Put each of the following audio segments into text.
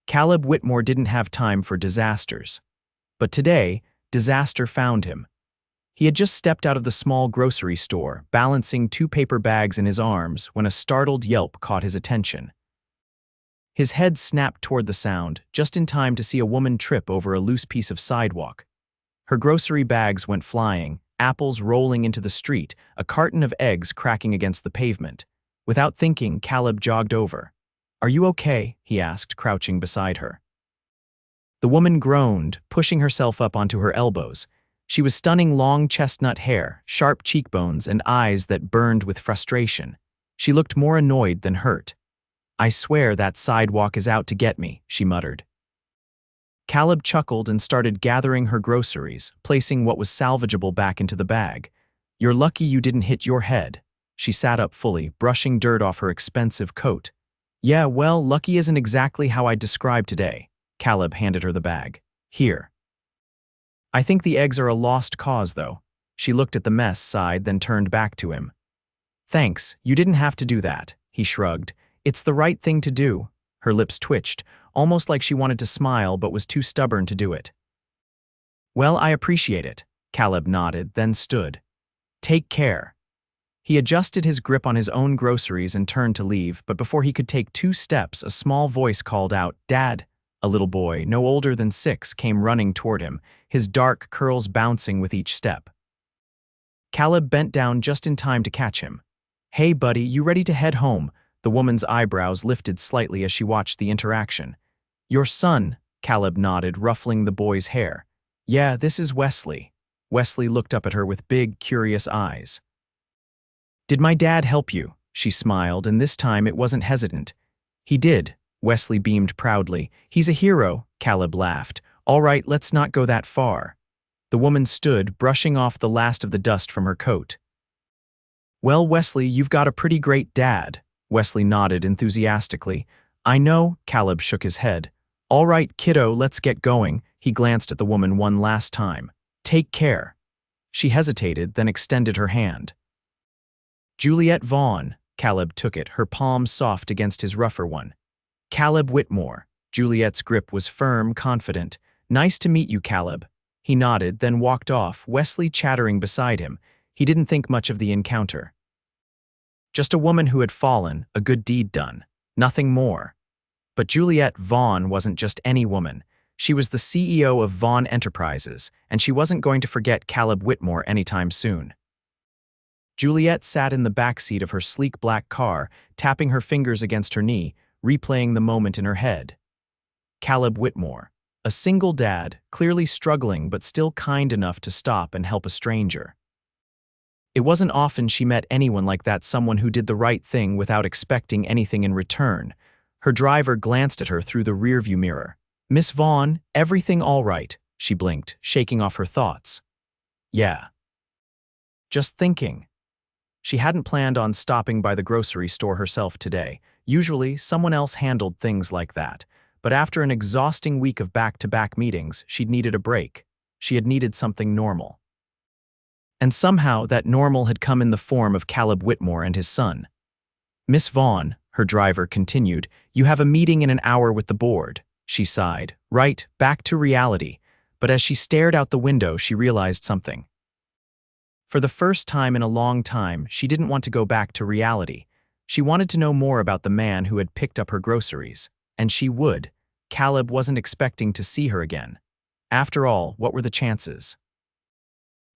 Caleb Whitmore didn't have time for disasters. But today, disaster found him. He had just stepped out of the small grocery store, balancing 2 paper bags in his arms, when a startled yelp caught his attention. His head snapped toward the sound, just in time to see a woman trip over a loose piece of sidewalk. Her grocery bags went flying, apples rolling into the street, a carton of eggs cracking against the pavement. Without thinking, Caleb jogged over. "Are you okay?" he asked, crouching beside her. The woman groaned, pushing herself up onto her elbows. She was stunning long chestnut hair, sharp cheekbones, and eyes that burned with frustration. She looked more annoyed than hurt. "I swear that sidewalk is out to get me," she muttered. Caleb chuckled and started gathering her groceries, placing what was salvageable back into the bag. "You're lucky you didn't hit your head." She sat up fully, brushing dirt off her expensive coat. "Yeah, well, lucky isn't exactly how I'd describe today." Caleb handed her the bag. "Here." "I think the eggs are a lost cause, though." She looked at the mess, sighed, then turned back to him. "Thanks, you didn't have to do that," he shrugged. "It's the right thing to do." Her lips twitched, almost like she wanted to smile but was too stubborn to do it. "Well, I appreciate it," Caleb nodded, then stood. "Take care." He adjusted his grip on his own groceries and turned to leave, but before he could take 2 steps, a small voice called out, "Dad!" A little boy, no older than 6, came running toward him, his dark curls bouncing with each step. Caleb bent down just in time to catch him. "Hey, buddy, you ready to head home?" The woman's eyebrows lifted slightly as she watched the interaction. "Your son," Caleb nodded, ruffling the boy's hair. "Yeah, this is Wesley." Wesley looked up at her with big, curious eyes. "Did my dad help you?" She smiled, and this time it wasn't hesitant. "He did." Wesley beamed proudly. "He's a hero," Caleb laughed. "All right, let's not go that far." The woman stood, brushing off the last of the dust from her coat. "Well, Wesley, you've got a pretty great dad." Wesley nodded enthusiastically. "I know," Caleb shook his head. "All right, kiddo, let's get going." He glanced at the woman one last time. "Take care." She hesitated, then extended her hand. "Juliette Vaughn." Caleb took it, her palm soft against his rougher one. "Caleb Whitmore." Juliette's grip was firm, confident. "Nice to meet you, Caleb." He nodded, then walked off, Wesley chattering beside him. He didn't think much of the encounter. Just a woman who had fallen, a good deed done. Nothing more. But Juliette Vaughn wasn't just any woman. She was the CEO of Vaughn Enterprises, and she wasn't going to forget Caleb Whitmore anytime soon. Juliette sat in the back seat of her sleek black car, tapping her fingers against her knee, replaying the moment in her head. Caleb Whitmore, a single dad, clearly struggling but still kind enough to stop and help a stranger. It wasn't often she met anyone like that, someone who did the right thing without expecting anything in return. Her driver glanced at her through the rearview mirror. "Miss Vaughn, everything all right?" She blinked, shaking off her thoughts. "Yeah. Just thinking." She hadn't planned on stopping by the grocery store herself today. Usually, someone else handled things like that. But after an exhausting week of back-to-back meetings, she'd needed a break. She had needed something normal. And somehow, that normal had come in the form of Caleb Whitmore and his son. "Miss Vaughn," her driver continued, "you have a meeting in an hour with the board." She sighed. Right, back to reality. But as she stared out the window, she realized something. For the first time in a long time, she didn't want to go back to reality. She wanted to know more about the man who had picked up her groceries. And she would. Caleb wasn't expecting to see her again. After all, what were the chances?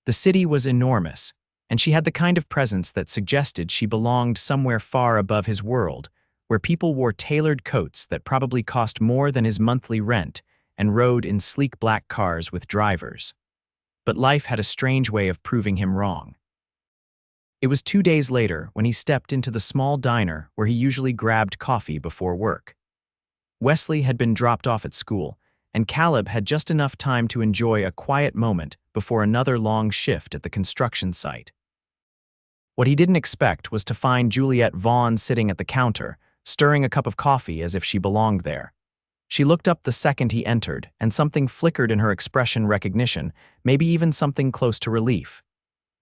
The city was enormous, and she had the kind of presence that suggested she belonged somewhere far above his world, where people wore tailored coats that probably cost more than his monthly rent and rode in sleek black cars with drivers. But life had a strange way of proving him wrong. It was 2 days later when he stepped into the small diner where he usually grabbed coffee before work. Wesley had been dropped off at school, and Caleb had just enough time to enjoy a quiet moment before another long shift at the construction site. What he didn't expect was to find Juliette Vaughn sitting at the counter, stirring a cup of coffee as if she belonged there. She looked up the second he entered, and something flickered in her expression: recognition, maybe even something close to relief.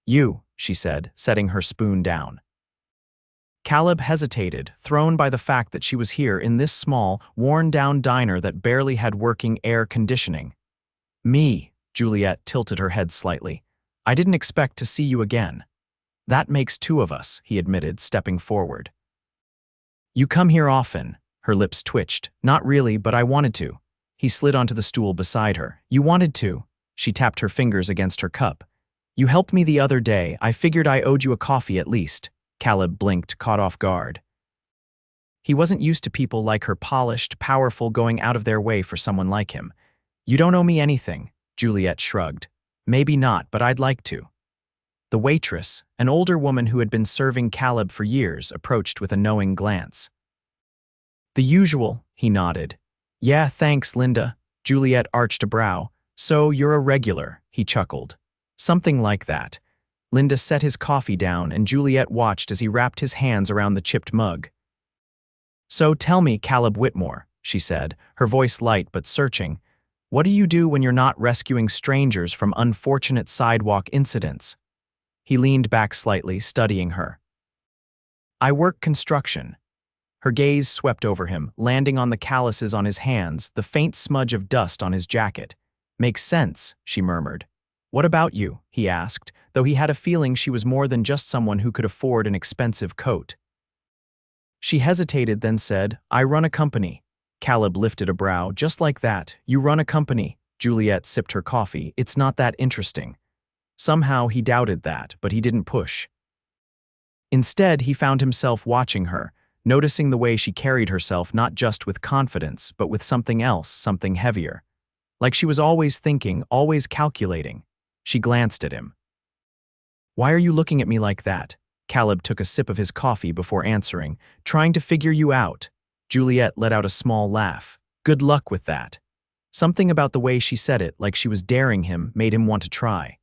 "You," she said, setting her spoon down. Caleb hesitated, thrown by the fact that she was here in this small, worn-down diner that barely had working air conditioning. Me, Juliette tilted her head slightly. I didn't expect to see you again. That makes two of us, he admitted, stepping forward. You come here often. Her lips twitched. Not really, but I wanted to. He slid onto the stool beside her. You wanted to. She tapped her fingers against her cup. You helped me the other day. I figured I owed you a coffee at least. Caleb blinked, caught off guard. He wasn't used to people like her, polished, powerful, going out of their way for someone like him. You don't owe me anything, Juliette shrugged. Maybe not, but I'd like to. The waitress, an older woman who had been serving Caleb for years, approached with a knowing glance. The usual, he nodded. Yeah, thanks, Linda. Juliette arched a brow. So you're a regular, he chuckled. Something like that. Linda set his coffee down and Juliette watched as he wrapped his hands around the chipped mug. So tell me, Caleb Whitmore, she said, her voice light but searching, what do you do when you're not rescuing strangers from unfortunate sidewalk incidents? He leaned back slightly, studying her. I work construction. Her gaze swept over him, landing on the calluses on his hands, the faint smudge of dust on his jacket. Makes sense, she murmured. What about you? He asked, though he had a feeling she was more than just someone who could afford an expensive coat. She hesitated, then said, I run a company. Caleb lifted a brow. Just like that. You run a company. Juliette sipped her coffee. It's not that interesting. Somehow he doubted that, but he didn't push. Instead, he found himself watching her, noticing the way she carried herself not just with confidence, but with something else, something heavier. Like she was always thinking, always calculating. She glanced at him. Why are you looking at me like that? Caleb took a sip of his coffee before answering. Trying to figure you out. Juliette let out a small laugh. Good luck with that. Something about the way she said it, like she was daring him, made him want to try.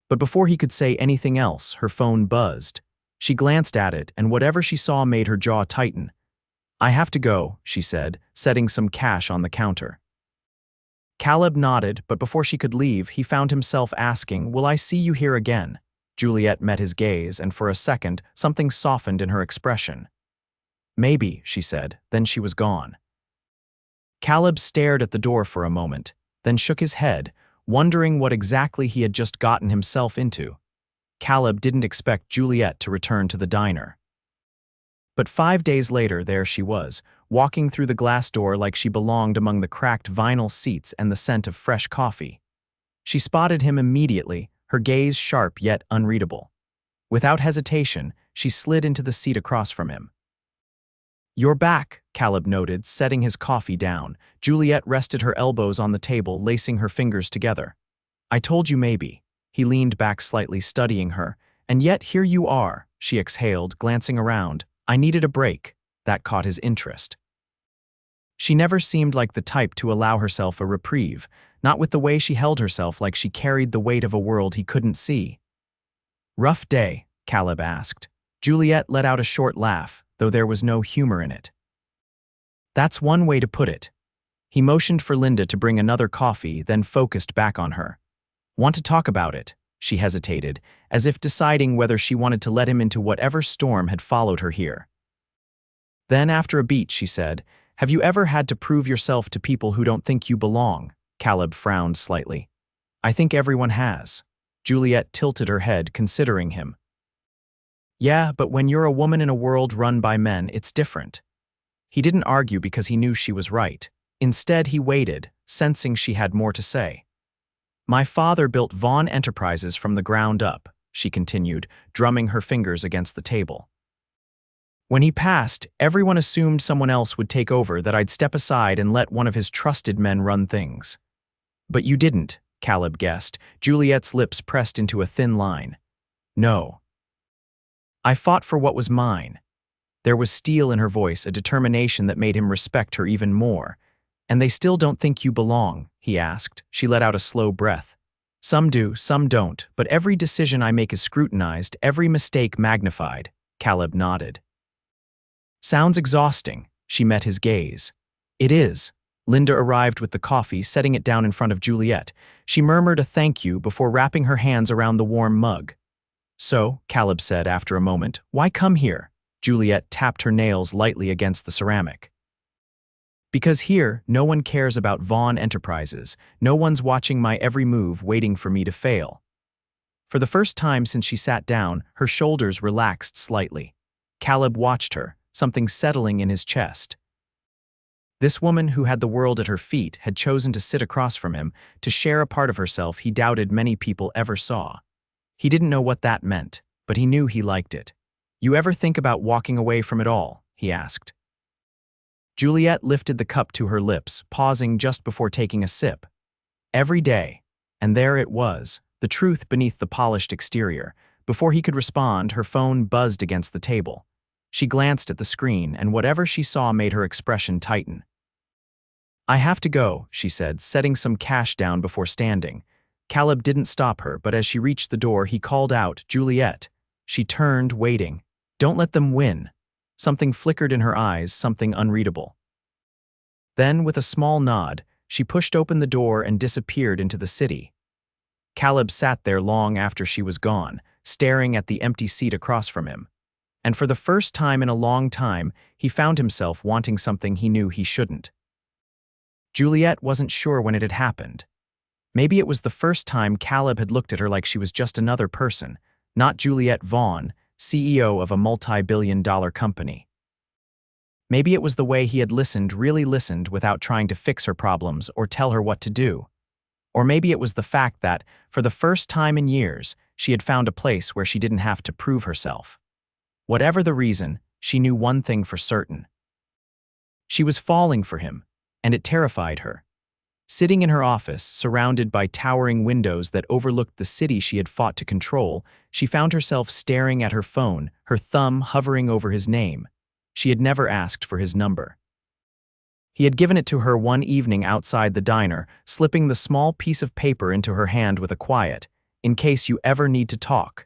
But before he could say anything else, her phone buzzed. She glanced at it, and whatever she saw made her jaw tighten. I have to go, she said, setting some cash on the counter. Caleb nodded, but before she could leave, he found himself asking, Will I see you here again? Juliette met his gaze, and for a second, something softened in her expression. Maybe, she said, then she was gone. Caleb stared at the door for a moment, then shook his head, wondering what exactly he had just gotten himself into. Caleb didn't expect Juliette to return to the diner. But 5 days later, there she was, walking through the glass door like she belonged among the cracked vinyl seats and the scent of fresh coffee. She spotted him immediately, her gaze sharp yet unreadable. Without hesitation, she slid into the seat across from him. You're back, Caleb noted, setting his coffee down. Juliette rested her elbows on the table, lacing her fingers together. I told you maybe. He leaned back slightly, studying her. And yet here you are, she exhaled, glancing around. I needed a break. That caught his interest. She never seemed like the type to allow herself a reprieve, not with the way she held herself, like she carried the weight of a world he couldn't see. Rough day, Caleb asked. Juliette let out a short laugh, though there was no humor in it. That's one way to put it. He motioned for Linda to bring another coffee, then focused back on her. Want to talk about it? She hesitated, as if deciding whether she wanted to let him into whatever storm had followed her here. Then, after a beat, she said, Have you ever had to prove yourself to people who don't think you belong? Caleb frowned slightly. I think everyone has. Juliette tilted her head, considering him. Yeah, but when you're a woman in a world run by men, it's different. He didn't argue because he knew she was right. Instead, he waited, sensing she had more to say. My father built Vaughn Enterprises from the ground up, she continued, drumming her fingers against the table. When he passed, everyone assumed someone else would take over, that I'd step aside and let one of his trusted men run things. But you didn't, Caleb guessed, Juliette's lips pressed into a thin line. No. I fought for what was mine. There was steel in her voice, a determination that made him respect her even more. And they still don't think you belong, he asked. She let out a slow breath. Some do, some don't, but every decision I make is scrutinized, every mistake magnified. Caleb nodded. Sounds exhausting. She met his gaze. It is. Linda arrived with the coffee, setting it down in front of Juliette. She murmured a thank you before wrapping her hands around the warm mug. So, Caleb said after a moment, why come here? Juliette tapped her nails lightly against the ceramic. Because here, no one cares about Vaughn Enterprises. No one's watching my every move, waiting for me to fail. For the first time since she sat down, her shoulders relaxed slightly. Caleb watched her, something settling in his chest. This woman who had the world at her feet had chosen to sit across from him, to share a part of herself he doubted many people ever saw. He didn't know what that meant, but he knew he liked it. "You ever think about walking away from it all?" he asked. Juliette lifted the cup to her lips, pausing just before taking a sip. Every day. And there it was, the truth beneath the polished exterior. Before he could respond, her phone buzzed against the table. She glanced at the screen, and whatever she saw made her expression tighten. "I have to go," she said, setting some cash down before standing. Caleb didn't stop her, but as she reached the door, he called out, "Juliette." She turned, waiting. "Don't let them win." Something flickered in her eyes, something unreadable. Then, with a small nod, she pushed open the door and disappeared into the city. Caleb sat there long after she was gone, staring at the empty seat across from him. And for the first time in a long time, he found himself wanting something he knew he shouldn't. Juliette wasn't sure when it had happened. Maybe it was the first time Caleb had looked at her like she was just another person, not Juliette Vaughn, CEO of a multi-billion-dollar company. Maybe it was the way he had listened, really listened, without trying to fix her problems or tell her what to do. Or maybe it was the fact that, for the first time in years, she had found a place where she didn't have to prove herself. Whatever the reason, she knew one thing for certain. She was falling for him, and it terrified her. Sitting in her office, surrounded by towering windows that overlooked the city she had fought to control, she found herself staring at her phone, her thumb hovering over his name. She had never asked for his number. He had given it to her one evening outside the diner, slipping the small piece of paper into her hand with a quiet, "In case you ever need to talk."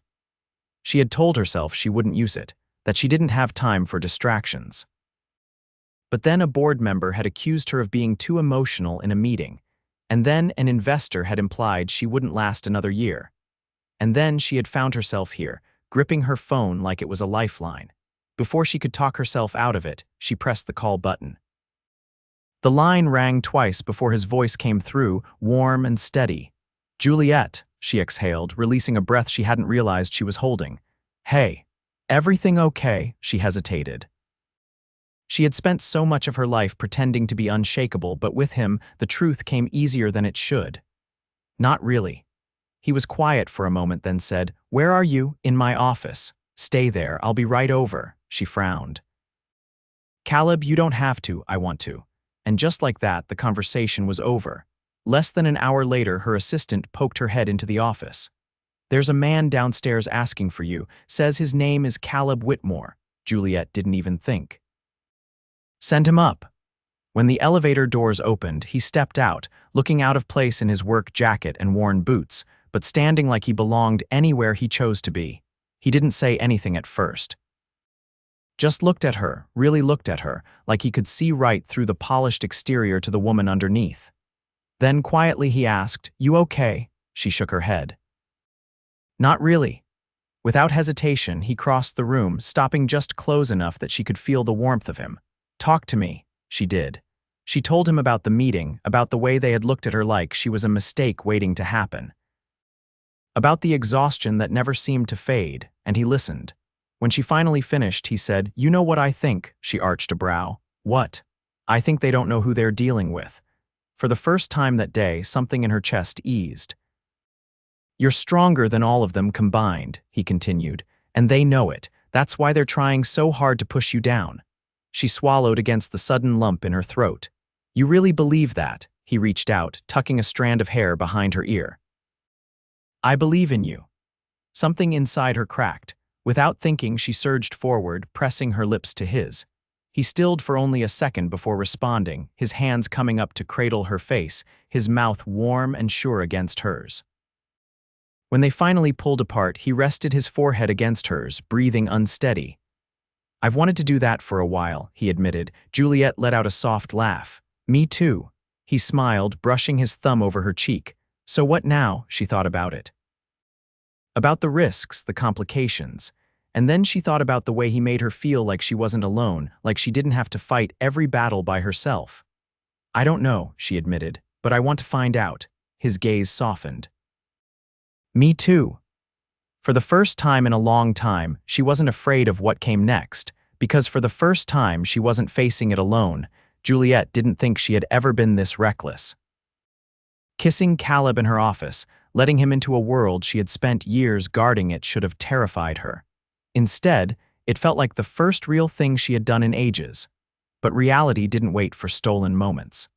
She had told herself she wouldn't use it, that she didn't have time for distractions. But then a board member had accused her of being too emotional in a meeting, and then an investor had implied she wouldn't last another year. And then she had found herself here, gripping her phone like it was a lifeline. Before she could talk herself out of it, she pressed the call button. The line rang twice before his voice came through, warm and steady. "Juliette," she exhaled, releasing a breath she hadn't realized she was holding. "Hey, everything okay?" She hesitated. She had spent so much of her life pretending to be unshakable, but with him, the truth came easier than it should. "Not really." He was quiet for a moment, then said, "Where are you?" "In my office." "Stay there, I'll be right over." She frowned. "Caleb, you don't have to, I want to." And just like that, the conversation was over. Less than an hour later, her assistant poked her head into the office. "There's a man downstairs asking for you, says his name is Caleb Whitmore." Juliette didn't even think. "Send him up." When the elevator doors opened, he stepped out, looking out of place in his work jacket and worn boots, but standing like he belonged anywhere he chose to be. He didn't say anything at first. Just looked at her, really looked at her, like he could see right through the polished exterior to the woman underneath. Then quietly he asked, "You okay?" She shook her head. "Not really." Without hesitation, he crossed the room, stopping just close enough that she could feel the warmth of him. "Talk to me." She did. She told him about the meeting, about the way they had looked at her like she was a mistake waiting to happen. About the exhaustion that never seemed to fade, and he listened. When she finally finished, he said, "You know what I think?" She arched a brow. "What?" "I think they don't know who they're dealing with." For the first time that day, something in her chest eased. "You're stronger than all of them combined," he continued, "and they know it. That's why they're trying so hard to push you down." She swallowed against the sudden lump in her throat. "You really believe that?" He reached out, tucking a strand of hair behind her ear. "I believe in you." Something inside her cracked. Without thinking, she surged forward, pressing her lips to his. He stilled for only a second before responding, his hands coming up to cradle her face, his mouth warm and sure against hers. When they finally pulled apart, he rested his forehead against hers, breathing unsteady. "I've wanted to do that for a while," he admitted. Juliette let out a soft laugh. "Me too." He smiled, brushing his thumb over her cheek. "So what now?" She thought about it. About the risks, the complications. And then she thought about the way he made her feel like she wasn't alone, like she didn't have to fight every battle by herself. "I don't know," she admitted, "but I want to find out." His gaze softened. "Me too." For the first time in a long time, she wasn't afraid of what came next, because for the first time she wasn't facing it alone. Juliette didn't think she had ever been this reckless. Kissing Caleb in her office, letting him into a world she had spent years guarding, it should have terrified her. Instead, it felt like the first real thing she had done in ages. But reality didn't wait for stolen moments.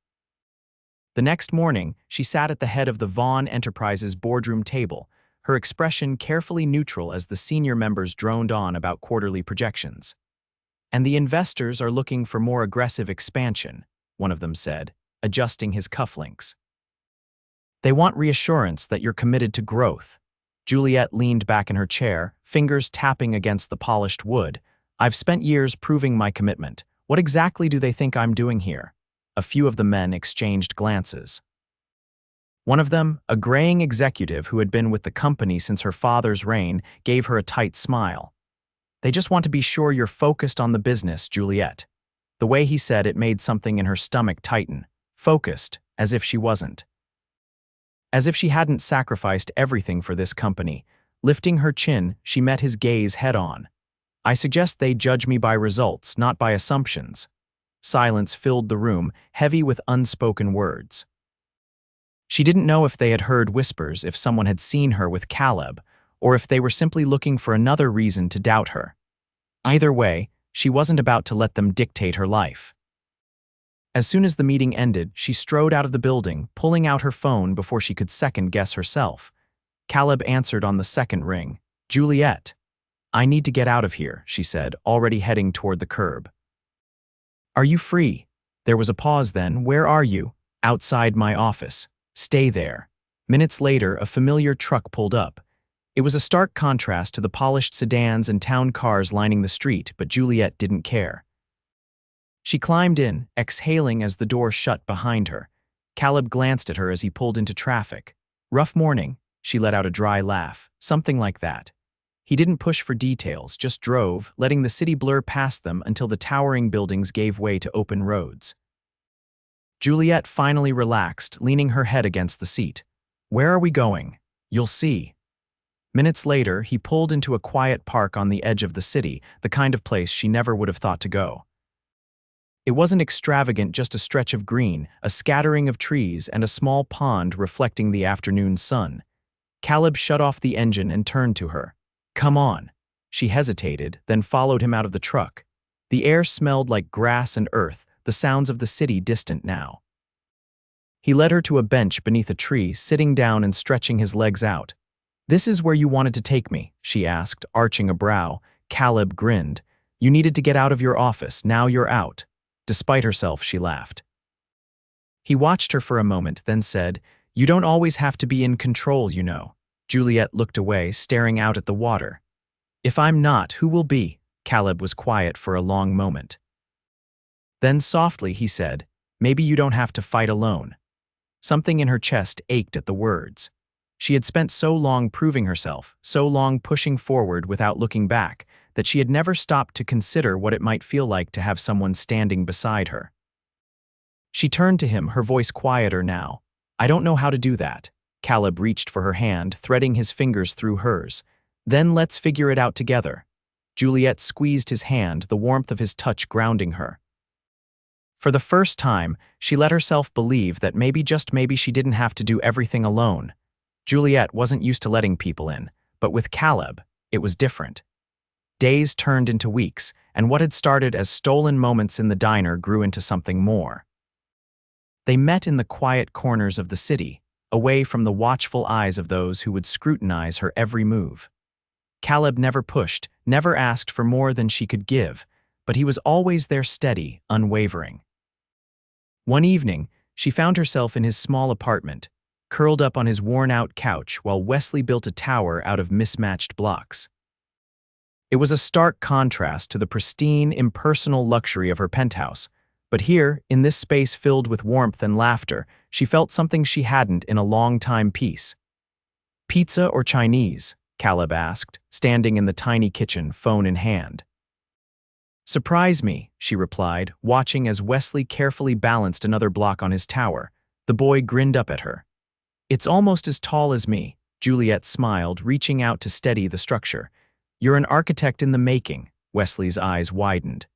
The next morning, she sat at the head of the Vaughn Enterprises boardroom table, her expression carefully neutral as the senior members droned on about quarterly projections. "And the investors are looking for more aggressive expansion," one of them said, adjusting his cufflinks. "They want reassurance that you're committed to growth." Juliette leaned back in her chair, fingers tapping against the polished wood. "I've spent years proving my commitment. What exactly do they think I'm doing here?" A few of the men exchanged glances. One of them, a graying executive who had been with the company since her father's reign, gave her a tight smile. "They just want to be sure you're focused on the business, Juliette." The way he said it made something in her stomach tighten. Focused, as if she wasn't. As if she hadn't sacrificed everything for this company. Lifting her chin, she met his gaze head-on. "I suggest they judge me by results, not by assumptions." Silence filled the room, heavy with unspoken words. She didn't know if they had heard whispers, if someone had seen her with Caleb, or if they were simply looking for another reason to doubt her. Either way, she wasn't about to let them dictate her life. As soon as the meeting ended, she strode out of the building, pulling out her phone before she could second-guess herself. Caleb answered on the second ring. "Juliette." "I need to get out of here," she said, already heading toward the curb. "Are you free?" There was a pause then. "Where are you?" "Outside my office." "Stay there." Minutes later, a familiar truck pulled up. It was a stark contrast to the polished sedans and town cars lining the street, but Juliette didn't care. She climbed in, exhaling as the door shut behind her. Caleb glanced at her as he pulled into traffic. "Rough morning," she let out a dry laugh. "Something like that." He didn't push for details, just drove, letting the city blur past them until the towering buildings gave way to open roads. Juliette finally relaxed, leaning her head against the seat. "Where are we going?" "You'll see." Minutes later, he pulled into a quiet park on the edge of the city, the kind of place she never would have thought to go. It wasn't extravagant, just a stretch of green, a scattering of trees, and a small pond reflecting the afternoon sun. Caleb shut off the engine and turned to her. "Come on." She hesitated, then followed him out of the truck. The air smelled like grass and earth, the sounds of the city distant now. He led her to a bench beneath a tree, sitting down and stretching his legs out. "This is where you wanted to take me?" she asked, arching a brow. Caleb grinned. "You needed to get out of your office, now you're out." Despite herself, she laughed. He watched her for a moment, then said, "You don't always have to be in control, you know." Juliette looked away, staring out at the water. "If I'm not, who will be?" Caleb was quiet for a long moment. Then softly he said, "Maybe you don't have to fight alone." Something in her chest ached at the words. She had spent so long proving herself, so long pushing forward without looking back, that she had never stopped to consider what it might feel like to have someone standing beside her. She turned to him, her voice quieter now. "I don't know how to do that." Caleb reached for her hand, threading his fingers through hers. "Then let's figure it out together." Juliette squeezed his hand, the warmth of his touch grounding her. For the first time, she let herself believe that maybe, just maybe, she didn't have to do everything alone. Juliette wasn't used to letting people in, but with Caleb, it was different. Days turned into weeks, and what had started as stolen moments in the diner grew into something more. They met in the quiet corners of the city, away from the watchful eyes of those who would scrutinize her every move. Caleb never pushed, never asked for more than she could give, but he was always there, steady, unwavering. One evening, she found herself in his small apartment, curled up on his worn-out couch while Wesley built a tower out of mismatched blocks. It was a stark contrast to the pristine, impersonal luxury of her penthouse, but here, in this space filled with warmth and laughter, she felt something she hadn't in a long time. Peace. "Pizza or Chinese?" Caleb asked, standing in the tiny kitchen, phone in hand. Surprise me, she replied, watching as Wesley carefully balanced another block on his tower. The boy grinned up at her. It's almost as tall as me, Juliette smiled, reaching out to steady the structure. You're an architect in the making, Wesley's eyes widened.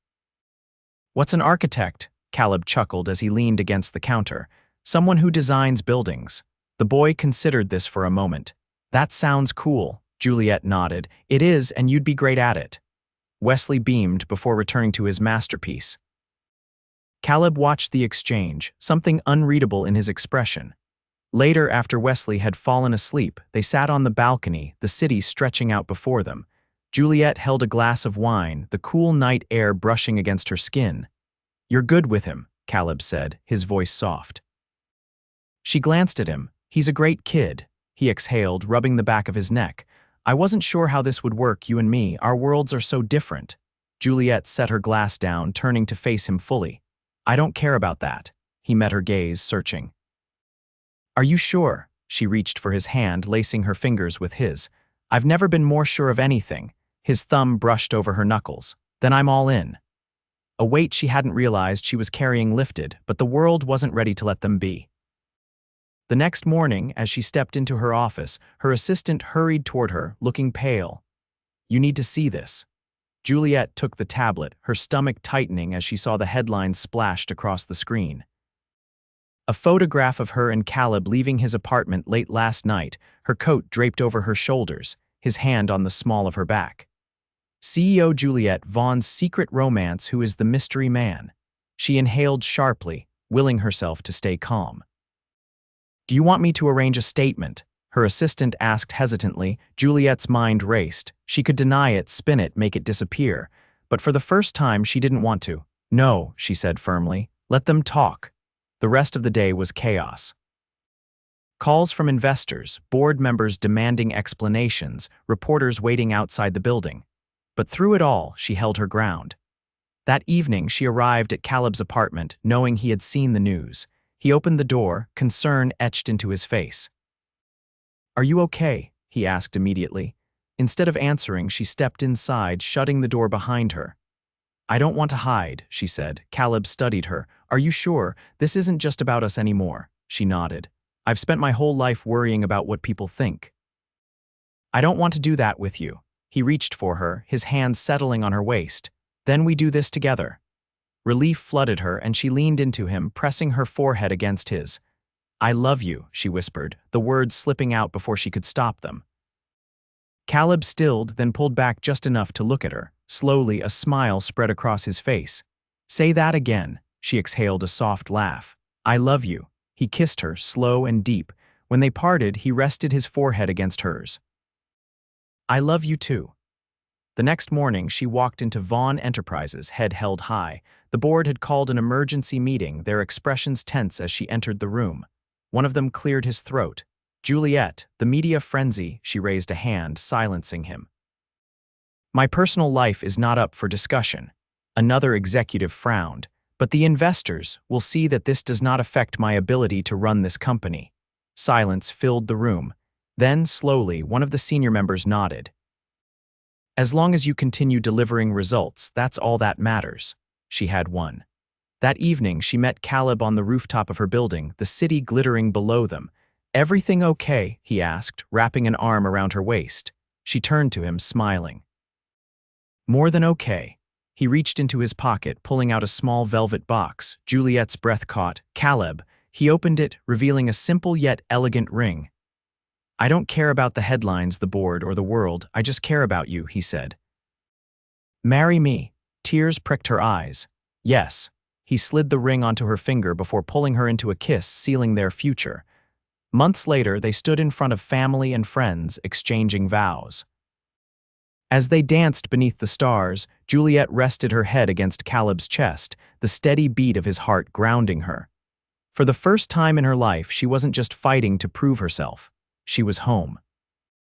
What's an architect? Caleb chuckled as he leaned against the counter. Someone who designs buildings. The boy considered this for a moment. That sounds cool, Juliette nodded. It is, and you'd be great at it. Wesley beamed before returning to his masterpiece. Caleb watched the exchange, something unreadable in his expression. Later, after Wesley had fallen asleep, they sat on the balcony, the city stretching out before them. Juliette held a glass of wine, the cool night air brushing against her skin. You're good with him, Caleb said, his voice soft. She glanced at him. He's a great kid, he exhaled, rubbing the back of his neck. I wasn't sure how this would work, you and me. Our worlds are so different. Juliette set her glass down, turning to face him fully. I don't care about that. He met her gaze, searching. Are you sure? She reached for his hand, lacing her fingers with his. I've never been more sure of anything. His thumb brushed over her knuckles. Then I'm all in. A weight she hadn't realized she was carrying lifted, but the world wasn't ready to let them be. The next morning, as she stepped into her office, her assistant hurried toward her, looking pale. You need to see this. Juliette took the tablet, her stomach tightening as she saw the headlines splashed across the screen. A photograph of her and Caleb leaving his apartment late last night, her coat draped over her shoulders, his hand on the small of her back. CEO Juliette Vaughn's secret romance, who is the mystery man. She inhaled sharply, willing herself to stay calm. Do you want me to arrange a statement? Her assistant asked hesitantly. Juliette's mind raced. She could deny it, spin it, make it disappear. But for the first time, she didn't want to. No, she said firmly. Let them talk. The rest of the day was chaos. Calls from investors, board members demanding explanations, reporters waiting outside the building. But through it all, she held her ground. That evening, she arrived at Caleb's apartment, knowing he had seen the news. He opened the door, concern etched into his face. Are you okay? He asked immediately. Instead of answering, she stepped inside, shutting the door behind her. I don't want to hide, she said. Caleb studied her. Are you sure? This isn't just about us anymore. She nodded. I've spent my whole life worrying about what people think. I don't want to do that with you. He reached for her, his hands settling on her waist. Then we do this together. Relief flooded her, and she leaned into him, pressing her forehead against his. I love you, she whispered, the words slipping out before she could stop them. Caleb stilled, then pulled back just enough to look at her. Slowly, a smile spread across his face. Say that again, she exhaled a soft laugh. I love you. He kissed her, slow and deep. When they parted, he rested his forehead against hers. I love you too. The next morning, she walked into Vaughn Enterprises, head held high. The board had called an emergency meeting, their expressions tense as she entered the room. One of them cleared his throat. Juliette, the media frenzy, she raised a hand, silencing him. My personal life is not up for discussion. Another executive frowned. But the investors will see that this does not affect my ability to run this company. Silence filled the room. Then, slowly, one of the senior members nodded. As long as you continue delivering results, that's all that matters. She had won. That evening, she met Caleb on the rooftop of her building, the city glittering below them. Everything okay? He asked, wrapping an arm around her waist. She turned to him, smiling. More than okay. He reached into his pocket, pulling out a small velvet box. Juliette's breath caught. Caleb. He opened it, revealing a simple yet elegant ring. I don't care about the headlines, the board, or the world. I just care about you, he said. Marry me. Tears pricked her eyes. Yes. He slid the ring onto her finger before pulling her into a kiss, sealing their future. Months later, they stood in front of family and friends, exchanging vows. As they danced beneath the stars, Juliette rested her head against Caleb's chest, the steady beat of his heart grounding her. For the first time in her life, she wasn't just fighting to prove herself. She was home.